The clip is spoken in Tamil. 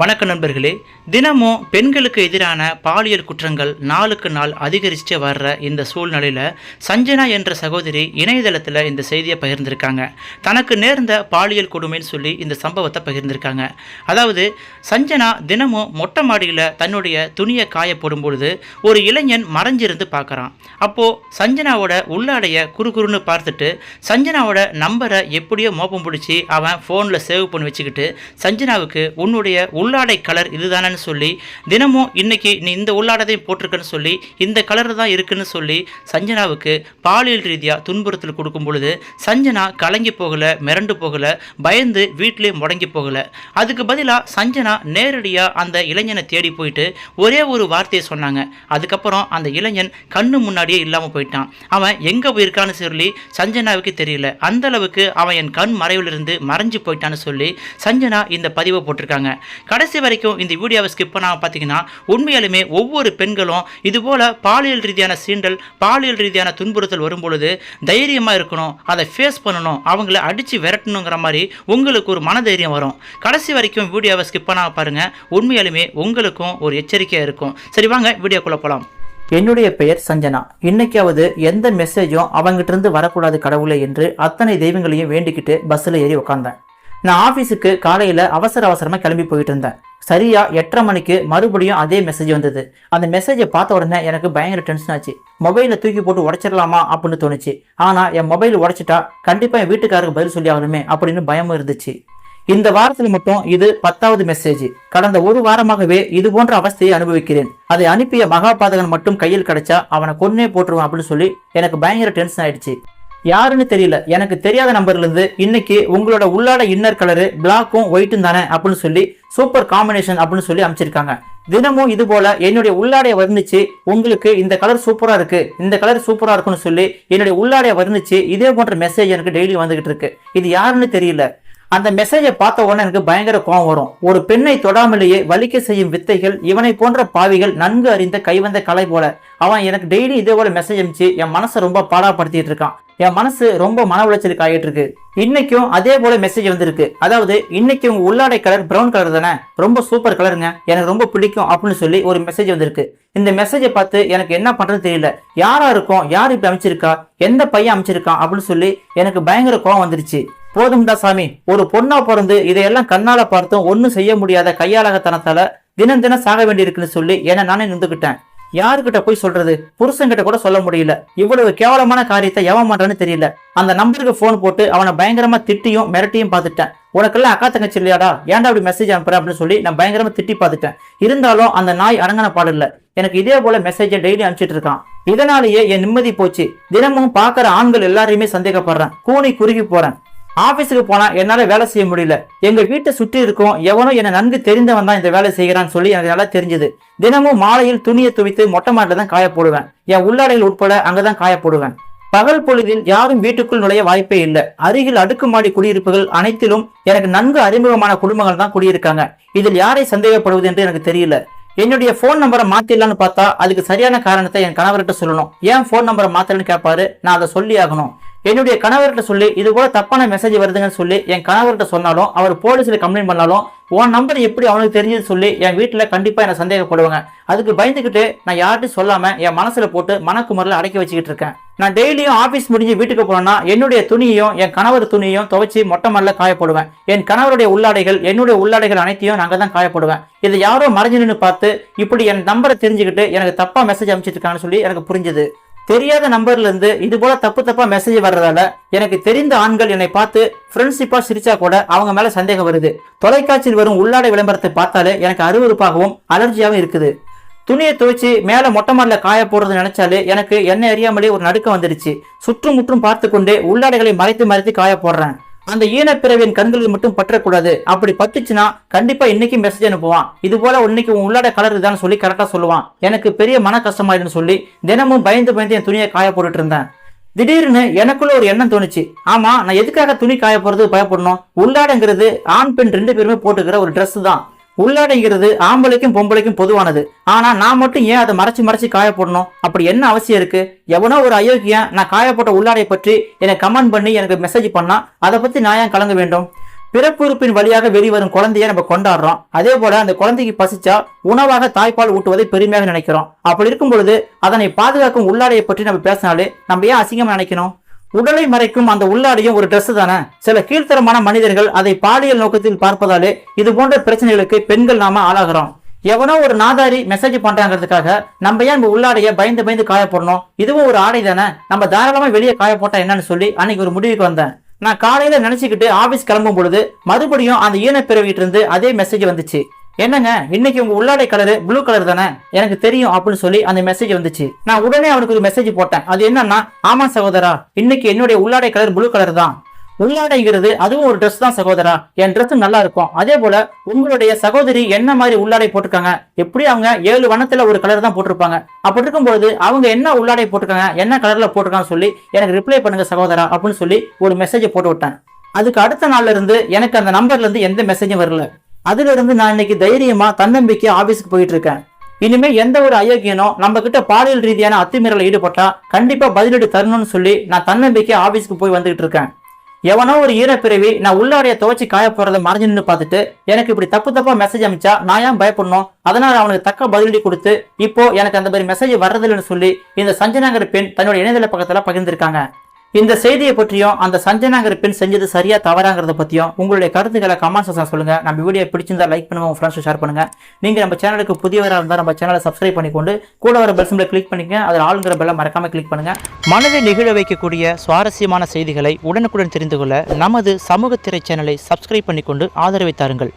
வணக்க நண்பர்களே, தினமும் பெண்களுக்கு எதிரான பாலியல் குற்றங்கள் நாளுக்கு நாள் அதிகரிச்சுட்டு வர்ற இந்த சூழ்நிலையில் சஞ்சனா என்ற சகோதரி இணையதளத்தில் இந்த செய்தியை பகிர்ந்திருக்காங்க. தனக்கு நேர்ந்த பாலியல் கொடுமைன்னு சொல்லி இந்த சம்பவத்தை பகிர்ந்திருக்காங்க. அதாவது, சஞ்சனா தினமும் மொட்டை மாடியில் தன்னுடைய துணியை காய போடும் பொழுது ஒரு இளைஞன் மறைஞ்சிருந்து பார்க்குறான். அப்போது சஞ்சனாவோட உள்ளாடைய குறுகுறுன்னு பார்த்துட்டு சஞ்சனாவோட நம்பரை எப்படியோ மோப்பம் பிடிச்சி அவன் ஃபோனில் சேவ் பண்ணி வச்சுக்கிட்டு சஞ்சனாவுக்கு உன்னுடைய உள்ளாடை கலர் இதுதானு சொல்லி தினமும் இன்னைக்கு நீ இந்த உள்ளாடையும் போட்டிருக்கன்னு சொல்லி இந்த கலர் தான் இருக்குன்னு சொல்லி சஞ்சனாவுக்கு பாலியல் ரீதியாக துன்புறுத்தல் கொடுக்கும் பொழுது சஞ்சனா கலங்கி போகலை, மிரண்டு போகலை, பயந்து வீட்டிலே முடங்கி போகலை. அதுக்கு பதிலாக சஞ்சனா நேரடியாக அந்த இளைஞனை தேடி போயிட்டு ஒரே ஒரு வார்த்தையை சொன்னாங்க. அதுக்கப்புறம் அந்த இளைஞன் கண்ணு முன்னாடியே இல்லாமல் போயிட்டான். அவன் எங்கே போயிருக்கான்னு சொல்லி சஞ்சனாவுக்கு தெரியல. அந்த அளவுக்கு அவன் என் கண் மறைவிலிருந்து மறைஞ்சு போயிட்டான்னு சொல்லி சஞ்சனா இந்த பதிவை போட்டிருக்காங்க. கடைசி வரைக்கும் இந்த வீடியோவை ஸ்கிப் பண்ணாமல் பார்த்தீங்கன்னா உண்மையாலுமே ஒவ்வொரு பெண்களும் இதுபோல் பாலியல் ரீதியான சீண்டல், பாலியல் ரீதியான துன்புறுத்தல் வரும்பொழுது தைரியமாக இருக்கணும், அதை ஃபேஸ் பண்ணணும், அவங்கள அடித்து விரட்டணுங்கிற மாதிரி உங்களுக்கு ஒரு மனதைரியம் வரும். கடைசி வரைக்கும் வீடியோவை ஸ்கிப் பண்ணாமல் பாருங்கள். உண்மையாலுமே உங்களுக்கும் ஒரு எச்சரிக்கையாக இருக்கும். சரி, வாங்க வீடியோக்குள்ளே போகலாம். என்னுடைய பெயர் சஞ்சனா. இன்னைக்காவது எந்த மெசேஜும் அவங்ககிட்ட இருந்து வரக்கூடாது கடவுளே என்று அத்தனை தெய்வங்களையும் வேண்டிக்கிட்டு பஸ்ஸில் ஏறி உட்காந்தேன். நான் ஆஃபீஸுக்கு காலையில் அவசரமாக கிளம்பி போயிட்டு இருந்தேன். சரியா 8:30 மணிக்கு மறுபடியும் அதே மெசேஜ் வந்தது. அந்த மெசேஜை பார்த்த உடனே எனக்கு பயங்கர டென்ஷன் ஆச்சு. மொபைலை தூக்கி போட்டு உடைச்சிடலாமா அப்படின்னு தோணுச்சு. ஆனால் என் மொபைல் உடைச்சிட்டா கண்டிப்பாக என் வீட்டுக்காரருக்கு பதில் சொல்லி ஆகணுமே அப்படின்னு பயமும் இருந்துச்சு. இந்த வாரத்தில் மட்டும் இது 10வது மெசேஜ். கடந்த ஒரு வாரமாகவே இது போன்ற அவஸ்தையை அனுபவிக்கிறேன். அதை அனுப்பிய மகாபாதகன் மட்டும் கையில் கிடைச்சா அவனை கொன்னே போட்டுருவான் அப்படின்னு சொல்லி எனக்கு பயங்கர டென்ஷன் ஆயிடுச்சு. யாருன்னு தெரியல, எனக்கு தெரியாத நம்பர்ல இருந்து இன்னைக்கு உங்களோட உள்ளாட இன்னர் கலரு பிளாக்கும் ஒயிட்டும் தானே அப்படின்னு சொல்லி சூப்பர் காம்பினேஷன் அப்படின்னு சொல்லி அமைச்சிருக்காங்க. தினமும் இது போல என்னுடைய உள்ளாடைய வர்ணிச்சு உங்களுக்கு இந்த கலர் சூப்பரா இருக்கு, இந்த கலர் சூப்பரா இருக்குன்னு சொல்லி என்னுடைய உள்ளாடைய வர்ணிச்சு இதே போன்ற மெசேஜ் எனக்கு டெய்லி வந்துகிட்டு இருக்கு. இது யாருன்னு தெரியல. அந்த மெசேஜை பார்த்த உடனே எனக்கு பயங்கர கோவம் வரும். ஒரு பெண்ணை தொடாமலேயே வலிக்க செய்யும் வித்தைகள் இவனை போன்ற பாவிகள் நன்கு அறிந்த கைவந்த கலை போல அவன் எனக்கு டெய்லி இதே போல மெசேஜ் அனுப்பிச்சு என் மனசை ரொம்ப பாடாப்படுத்திட்டு இருக்கான். என் மனசு ரொம்ப மன உளைச்சலுக்கு ஆகிட்டு இருக்கு. இன்னைக்கும் அதே போல மெசேஜ் வந்திருக்கு. அதாவது, இன்னைக்கு உங்க உள்ளாடை கலர் பிரவுன் கலர் தானே, ரொம்ப சூப்பர் கலருங்க, எனக்கு ரொம்ப பிடிக்கும் அப்படின்னு சொல்லி ஒரு மெசேஜ் வந்திருக்கு. இந்த மெசேஜை பார்த்து எனக்கு என்ன பண்றதுன்னு தெரியல. யாரா இருக்கும், யார் இப்படி அமைச்சிருக்கா, எந்த பையன் அமைச்சிருக்கான் அப்படின்னு சொல்லி எனக்கு பயங்கர கோவம் வந்துருச்சு. போதும்டா சாமி, ஒரு பொண்ணா பிறந்து இதையெல்லாம் கண்ணால பார்த்தும் ஒன்னும் செய்ய முடியாத கையாளகத்தனத்தால தினம் தினம் சாக வேண்டி இருக்குன்னு சொல்லி என்ன நானே நின்றுக்கிட்டேன். யாருக்கிட்ட போய் சொல்றது, புருஷன்கிட்ட கூட சொல்ல முடியல. இவ்வளவு கேவலமான காரியத்தை எவன் மாட்டான்னு தெரியல. அந்த நம்பருக்கு போன் போட்டு அவனை பயங்கரமா திட்டியும் மிரட்டியும் பார்த்துட்டேன். உனக்கெல்லாம் அக்கா தங்கச்சி இல்லையாடா, ஏன்டா அப்படி மெசேஜ் அனுப்புற அப்படின்னு சொல்லி நான் பயங்கரமா திட்டி பார்த்துட்டேன். இருந்தாலும் அந்த நாய் அடங்கின பாடு இல்ல. எனக்கு இதே போல மெசேஜை டெய்லி அனுப்பிச்சிட்டு இருக்கான். இதனாலேயே என் நிம்மதி போச்சு. தினமும் பாக்குற ஆண்கள் எல்லாரையுமே சந்தேகப்படுறேன். கூனி குறுகி போறேன். ஆபீஸுக்கு போனா என்னால வேலை செய்ய முடியல. எங்க வீட்டை சுற்றி இருக்கும் எவனோ என்ன நன்கு தெரிந்தவன் தான் இந்த வேலை செய்கிறான்னு சொல்லி எனக்கு நல்லா தெரிஞ்சது. தினமும் மாலையில் துணியை துவைத்து மொட்டை மாட்டில தான் காய போடுவேன். என் உள்ளாடைகள் உட்பட அங்கதான் காய போடுவேன். பகல் பொழுதில் யாரும் வீட்டுக்குள் நுழைய வாய்ப்பே இல்லை. அருகில் அடுக்குமாடி குடியிருப்புகள் அனைத்திலும் எனக்கு நன்கு அறிமுகமான குடும்பங்கள் தான் குடியிருக்காங்க. இதில் யாரை சந்தேகப்படுவது என்று எனக்கு தெரியல. என்னுடைய போன் நம்பரை மாத்திடலான்னு பார்த்தா அதுக்கு சரியான காரணத்தை என் கணவர்கிட்ட சொல்லணும். ஏன் போன் நம்பரை மாத்தலன்னு கேட்பாரு. நான் அதை சொல்லி ஆகணும். என்னுடைய கணவர்கிட்ட சொல்லி இது போல தப்பான மெசேஜ் வருதுங்கன்னு சொல்லி என் கணவர்கிட்ட சொன்னாலும் அவர் போலீஸ்ல கம்ப்ளைண்ட் பண்ணாலும் உன் நம்பர் எப்படி அவனுக்கு தெரிஞ்சது சொல்லி என் வீட்டுல கண்டிப்பா என்ன சந்தேகப்படுவாங்க. அதுக்கு பயந்துக்கிட்டு நான் யார்கிட்டையும் சொல்லாம என் மனசுல போட்டு மனக்குமரில் அடக்கி வச்சுக்கிட்டு இருக்கேன். நான் டெய்லியும் ஆபீஸ் முடிஞ்சு வீட்டுக்கு போனேன்னா என்னுடைய துணியையும் என் கணவர் துணியையும் துவைச்சி மொட்டை மாடில காயப்படுவேன். என் கணவருடைய உள்ளாடைகள், என்னுடைய உள்ளாடைகள் அனைத்தையும் நாங்க தான் காயப்படுவேன். இதை யாரோ மறைஞ்சு நின்று பார்த்து இப்படி என் நம்பரை தெரிஞ்சுக்கிட்டு எனக்கு தப்பா மெசேஜ் அனுப்பிச்சிட்டு இருக்கான்னு சொல்லி எனக்கு புரிஞ்சுது. தெரியாத நம்பர்ல இருந்து இது போல தப்பா மெசேஜ் வர்றதால எனக்கு தெரிந்த ஆண்கள் என்னை பார்த்து ஃப்ரெண்ட்ஷிப்பா சிரிச்சா கூட அவங்க மேல சந்தேகம் வருது. தொலைக்காட்சியில் வரும் உள்ளாடை விளம்பரத்தை பார்த்தாலே எனக்கு அருவருப்பாகவும் அலர்ஜியாகவும் இருக்குது. துணியை துவைச்சு மேல மொட்டை மாடில காய போடுறது நினைச்சாலே எனக்கு என்ன அறியாமலே ஒரு நடுக்கம் வந்துடுச்சு. சுற்றும் முற்றும் பார்த்து கொண்டே உள்ளாடைகளை மறைத்து காய போடுறேன். அந்த ஈனப்பிறவின் கண்களில் மட்டும் பற்றக்கூடாது. அப்படி பட்டுச்சுன்னா கண்டிப்பா இன்னைக்கு மெசேஜ் அனுப்புவான். இது போல இன்னைக்கு உன் உள்ளாட கலர் தான் சொல்லி கரெக்டா சொல்லுவான். எனக்கு பெரிய மன கஷ்டமாயிடுன்னு சொல்லி தினமும் பயந்து என் துணியை காய போட்டுட்டு இருந்தேன். திடீர்னு எனக்குள்ள ஒரு எண்ணம் தோணுச்சு. ஆமா, நான் எதுக்காக துணி காய போறது பயப்படணும்? உள்ளாடைங்கிறது ஆண் பெண் 2 பேருமே போட்டுக்கிற ஒரு ட்ரெஸ் தான். உள்ளாடைங்கிறது ஆம்பளைக்கும் பொம்பளைக்கும் பொதுவானது. ஆனா நான் மட்டும் ஏன் அதை மறைச்சு காய போடணும்? அப்படி என்ன அவசியம் இருக்கு? எவனோ ஒரு அயோக்கியன் நான் காயப்போட்ட உள்ளாடை பற்றி எனக்கு கமெண்ட் பண்ணி எனக்கு மெசேஜ் பண்ணா அதை பத்தி நான் ஏன் கலங்க வேண்டும்? பிறப்புறுப்பின் வழியாக வெளிவரும் குழந்தைய நம்ம கொண்டாடுறோம். அதே போல அந்த குழந்தைக்கு பசிச்சா உணவாக தாய்ப்பால் ஊட்டுவதை பெருமையாக நினைக்கிறோம். அப்படி இருக்கும் பொழுது அதனை பாதுகாக்கும் உள்ளாடையை பற்றி நம்ம பேசினாலே நம்ம ஏன் அசிங்கமா நினைக்கணும்? உடலை மறைக்கும் அந்த உள்ளாடையும் ஒரு Dress தானே. சில கீழ்த்தரமான மனிதர்கள் அதை பாலியல் நோக்கத்தில் பார்ப்பதாலே இது போன்ற பிரச்சனைகளுக்கு பெண்கள் நாம ஆளாகிறோம். எவனோ ஒரு நாதாரி மெசேஜ் பண்றாங்கிறதுக்காக நம்ம ஏன் நம்ம உள்ளாடைய பயந்து காய போடணும்? இதுவும் ஒரு ஆடை தானே, நம்ம தாராளமா வெளியே காய போட்டா என்னன்னு சொல்லி அன்னைக்கு ஒரு முடிவுக்கு வந்தேன். நான் காலையில நினைச்சுக்கிட்டு ஆபீஸ் கிளம்பும் பொழுது மறுபடியும் அந்த ஈனப்பிறவிட்டு இருந்து அதே மெசேஜ் வந்துச்சு. என்னங்க, இன்னைக்கு உங்க உள்ளாடை கலரு ப்ளூ கலர் தானே, எனக்கு தெரியும் அப்படின்னு சொல்லி அந்த மெசேஜ் வந்துச்சு. நான் உடனே அவனுக்கு ஒரு மெசேஜ் போட்டேன். அது என்னன்னா, ஆமா சகோதரா, இன்னைக்கு என்னுடைய உள்ளாடை கலர் ப்ளூ கலர் தான். உள்ளாடைங்கிறது அதுவும் ஒரு Dress தான் சகோதரா, என் Dress நல்லா இருக்கும். அதே போல உங்களுடைய சகோதரி என்ன மாதிரி உள்ளாடை போட்டிருக்காங்க, எப்படி அவங்க 7 வண்ணத்துல ஒரு கலர் தான் போட்டிருப்பாங்க. அப்படி இருக்கும்போது அவங்க என்ன உள்ளாடை போட்டிருக்காங்க, என்ன கலர்ல போட்டிருக்காங்கன்னு சொல்லி எனக்கு ரிப்ளை பண்ணுங்க சகோதரா அப்படின்னு சொல்லி ஒரு மெசேஜ் போட்டு விட்டேன். அதுக்கு அடுத்த நாள்ல இருந்து எனக்கு அந்த நம்பர்ல இருந்து எந்த மெசேஜும் வரல. அதுல இருந்து நான் இன்னைக்கு தைரியமா தன்னம்பிக்கை ஆபீஸ்க்கு போயிட்டு இருக்கேன். இனிமே எந்த ஒரு அயோக்கியனோ நம்ம கிட்ட பாலியல் ரீதியான அத்துமீறல ஈடுபட்டா கண்டிப்பா பதிலடி தரணும்னு சொல்லி நான் தன்னம்பிக்கை ஆபீஸ்க்கு போய் வந்துகிட்டு இருக்கேன். எவனோ ஒரு ஈரப்பிறவி நான் உள்ளாடைய துவச்சி காய போறதை மறைஞ்சு நின்று பார்த்துட்டு எனக்கு இப்படி தப்பா மெசேஜ் அமைச்சா நான் ஏன் பயப்படணும்? அதனால அவனுக்கு தக்க பதிலடி கொடுத்து இப்போ எனக்கு அந்த மாதிரி மெசேஜ் வர்றதில்லைன்னு சொல்லி இந்த சஞ்சனாங்கிற பெண் தன்னோட இணையதள பக்கத்துல பகிர்ந்திருக்காங்க. இந்த செய்தியை பற்றியும் அந்த சஞ்சனாங்கிற பெண் செஞ்சது சரியா தவறாங்கிறத பத்தியும் உங்களுடைய கருத்துக்களை கமெண்ட் செக்ஷன்ல சொல்லுங்க. நம்ம வீடியோ பிடிச்சிருந்தா லைக் பண்ணுங்க, உங்க ஃப்ரெண்ட்ஸ் ஷேர் பண்ணுங்க. நீங்க நம்ம சேனலுக்கு புதியவராக இருந்தால் நம்ம சேனலை சப்ஸ்கிரைப் பண்ணிக்கொண்டு கூட வர பெல் சிம்பலை கிளிக் பண்ணிக்கங்க. அதில் ஆளுங்கிற பெல்லை மறக்காம கிளிக் பண்ணுங்க. மனதை நெகிழ வைக்கக்கூடிய சுவாரஸ்யமான செய்திகளை உடனுக்குடன் தெரிந்து கொள்ள நமது சமூக திரை சேனலை சப்ஸ்கிரைப் பண்ணிக்கொண்டு ஆதரவை தாருங்கள்.